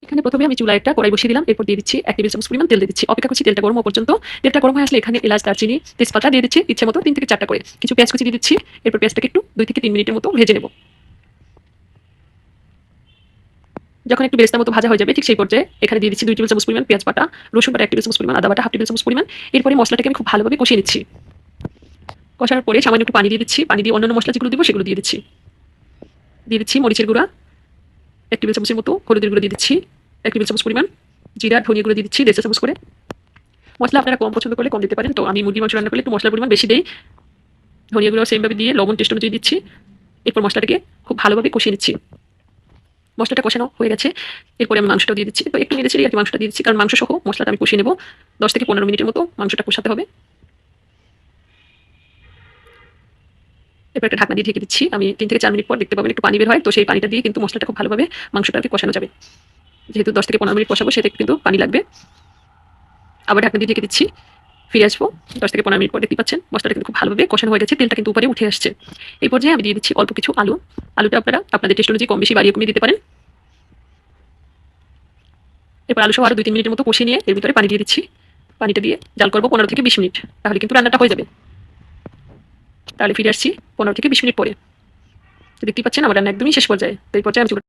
এখানে প্রথমে আমি চুলায় একটা কড়াই বসিয়ে দিলাম, এরপর দিয়ে দিচ্ছি 1 টেবিল চামচ পরিমাণ তেল দিয়ে দিচ্ছি। অপেক্ষা করছি তেলটা গরম হওয়া পর্যন্ত। তেলটা গরম হয়ে আসলে এখানে এলাচ, দারচিনি, তেজপাতা দিয়ে দিচ্ছি ইচ্ছে মতো 3 থেকে 4টা করে। কিছু পেঁয়াজ কুচি দিয়ে দিচ্ছি। এরপর পেঁয়াজটাকে একটু 2 থেকে 3 মিনিটের মতো ভেজে নেব। যখন একটু বেরেস্তার মতো ভাজা হয়ে যাবে ঠিক সেই পর্যায়ে এখানে দিয়ে দিচ্ছি 2 টেবিল চামচ পরিমাণ পেঁয়াজ বাটা, রসুন বাটা 1 টেবিল চামচ পরিমাণ, আদা বাটা 1/2 টেবিল চামচ পরিমাণ। এরপরে মশলাটাকে আমি খুব ভালোভাবে কষিয়ে নিচ্ছি। কষানোর পরে সামান্য একটু পানি দিয়ে দিচ্ছি। পানি দিয়ে অন্যান্য মশলা যেগুলো দিব সেগুলো দিয়ে দিচ্ছি। দিয়ে দিচ্ছি মরিচের গুঁড়া 1 টেবিল চামচের মতো, হলুদের গুঁড়ো দিয়ে দিচ্ছি 1 টেবিল চামচ পরিমাণ, জিরা ধনিয়া গুঁড়ো দিয়ে দিচ্ছি 1.5 চামচ করে। মশলা আপনারা কম পছন্দ করলে কম দিতে পারেন। তো আমি মুরগির মাংস রান্না করলে একটু মশলার পরিমাণ বেশি দেই। ধনিয়া গুঁড়ো সেমভাবে দিয়ে লবণ টেস্ট অনুযায়ী দিচ্ছি। এরপর মশলাটাকে খুব ভালোভাবে কষিয়ে নিচ্ছি। মশলাটা কষানো হয়ে গেছে। এরপরে আমি মাংসটা দিয়ে দিচ্ছি। তো একটু নেড়ে চেড়ে আর কি মাংসটা দিয়ে দিচ্ছি, কারণ মাংস সহ মশলাটা আমি কষিয়ে নেব। 10 থেকে 15 মিনিটের মতো মাংসটা কষাতে হবে। এরপর একটা ঢাকনা দিয়ে ঢেকে দিচ্ছি। আমি 3 থেকে 4 মিনিট পর দেখতে পাবেন একটু পানি বের হয়। তো সেই পানিটা দিয়ে কিন্তু মশলাটা খুব ভালোভাবে মাংসটাকে কষানো যাবে। যেহেতু 10 থেকে 15 মিনিট কষাবো সেটা কিন্তু পানি লাগবে। আবার ঢাকনা দিয়ে ঢেকে দিচ্ছি। ফিরে আসবো 10 থেকে 15 মিনিট পর। দেখতে পাচ্ছেন মশলাটা কিন্তু খুব ভালোভাবে কষানো হয়ে গেছে। তেলটা কিন্তু উপরে উঠে আসছে। এই পর্যায়ে আমি দিয়ে দিচ্ছি অল্প কিছু আলু। আলুটা আপনারা আপনাদের টেস্ট অনুযায়ী কম বেশি বাড়িয়ে কমিয়ে দিতে পারেন। এরপর আলু সহ আরো 2-3 মিনিটের মতো কষিয়ে নিয়ে এর ভিতরে পানি দিয়ে দিচ্ছি। পানিটা দিয়ে জাল করবো 15 থেকে 20 মিনিট। তাহলে কিন্তু রান্নাটা হয়ে যাবে। তাহলে ফিরে আসছি 15 থেকে 20 মিনিট পরে। তো দেখতেই পাচ্ছেন আমার রান্না একদমই শেষ পর্যায়ে। তো এই পর্যায়ে আমি